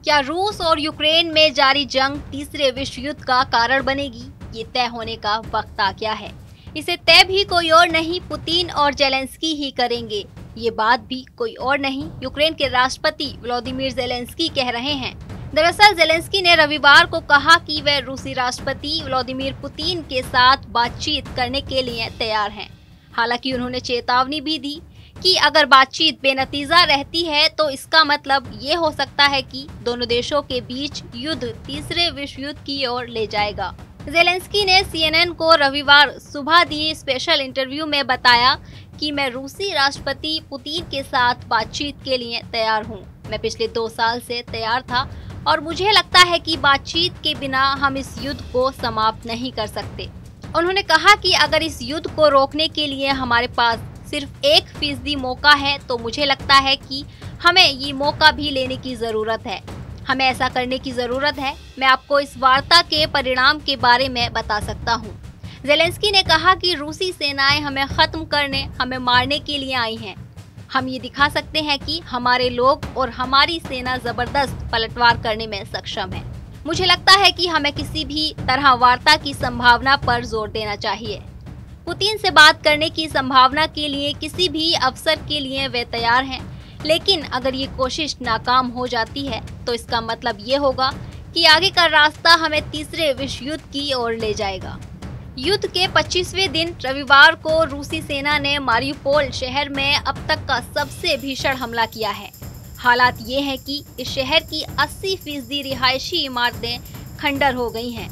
क्या रूस और यूक्रेन में जारी जंग तीसरे विश्व युद्ध का कारण बनेगी? ये तय होने का वक्त आ गया है। इसे तय भी कोई और नहीं, पुतिन और जेलेंस्की ही करेंगे। ये बात भी कोई और नहीं, यूक्रेन के राष्ट्रपति व्लादिमीर जेलेंस्की कह रहे हैं। दरअसल जेलेंस्की ने रविवार को कहा कि वे रूसी राष्ट्रपति व्लादिमीर पुतिन के साथ बातचीत करने के लिए तैयार हैं। हालांकि उन्होंने चेतावनी भी दी कि अगर बातचीत बेनतीजा रहती है तो इसका मतलब ये हो सकता है कि दोनों देशों के बीच युद्ध तीसरे विश्व युद्ध की ओर ले जाएगा। जेलेंस्की ने CNN को रविवार सुबह दिए स्पेशल इंटरव्यू में बताया कि मैं रूसी राष्ट्रपति पुतिन के साथ बातचीत के लिए तैयार हूँ। मैं पिछले 2 साल से तैयार था और मुझे लगता है कि बातचीत के बिना हम इस युद्ध को समाप्त नहीं कर सकते। उन्होंने कहा कि अगर इस युद्ध को रोकने के लिए हमारे पास सिर्फ 1% मौका है तो मुझे लगता है कि हमें ये मौका भी लेने की जरूरत है। हमें ऐसा करने की जरूरत है। मैं आपको इस वार्ता के परिणाम के बारे में बता सकता हूँ। जेलेंस्की ने कहा कि रूसी सेनाएं हमें खत्म करने, हमें मारने के लिए आई हैं। हम ये दिखा सकते हैं कि हमारे लोग और हमारी सेना जबरदस्त पलटवार करने में सक्षम है। मुझे लगता है कि हमें किसी भी तरह वार्ता की संभावना पर जोर देना चाहिए। पुतिन से बात करने की संभावना के लिए किसी भी अवसर के लिए वे तैयार हैं, लेकिन अगर ये कोशिश नाकाम हो जाती है तो इसका मतलब ये होगा कि आगे का रास्ता हमें तीसरे विश्व युद्ध की ओर ले जाएगा। युद्ध के 25वें दिन रविवार को रूसी सेना ने मारियुपोल शहर में अब तक का सबसे भीषण हमला किया है। हालात ये हैं कि इस शहर की 80% रिहायशी इमारतें खंडर हो गई हैं।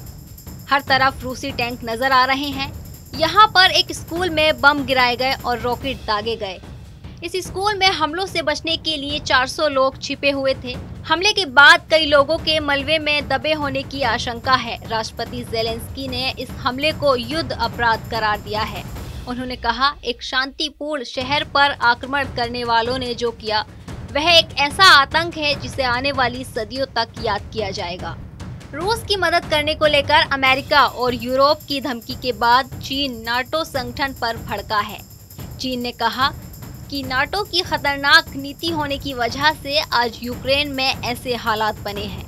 हर तरफ रूसी टैंक नजर आ रहे हैं। यहाँ पर एक स्कूल में बम गिराए गए और रॉकेट दागे गए। इस स्कूल में हमलों से बचने के लिए 400 लोग छिपे हुए थे। हमले के बाद कई लोगों के मलबे में दबे होने की आशंका है। राष्ट्रपति जेलेंस्की ने इस हमले को युद्ध अपराध करार दिया है। उन्होंने कहा, एक शांतिपूर्ण शहर पर आक्रमण करने वालों ने जो किया वह एक ऐसा आतंक है जिसे आने वाली सदियों तक याद किया जाएगा। रूस की मदद करने को लेकर अमेरिका और यूरोप की धमकी के बाद चीन नाटो संगठन पर भड़का है। चीन ने कहा कि नाटो की खतरनाक नीति होने की वजह से आज यूक्रेन में ऐसे हालात बने हैं।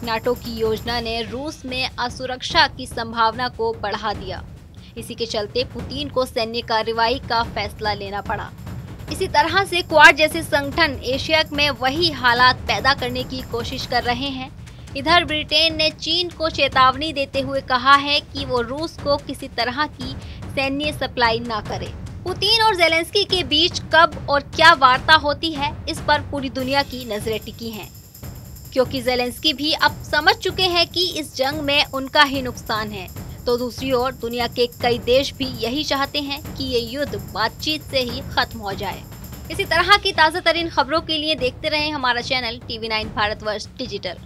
नाटो की योजना ने रूस में असुरक्षा की संभावना को बढ़ा दिया। इसी के चलते पुतिन को सैन्य कार्रवाई का फैसला लेना पड़ा। इसी तरह से क्वाड जैसे संगठन एशिया में वही हालात पैदा करने की कोशिश कर रहे हैं। इधर ब्रिटेन ने चीन को चेतावनी देते हुए कहा है कि वो रूस को किसी तरह की सैन्य सप्लाई ना करे। पुतिन और जेलेंस्की के बीच कब और क्या वार्ता होती है, इस पर पूरी दुनिया की नजरें टिकी हैं, क्योंकि जेलेंस्की भी अब समझ चुके हैं कि इस जंग में उनका ही नुकसान है। तो दूसरी ओर दुनिया के कई देश भी यही चाहते हैं कि ये युद्ध बातचीत से ही खत्म हो जाए। इसी तरह की ताज़ा तरीन खबरों के लिए देखते रहें हमारा चैनल TV9 भारतवर्ष डिजिटल।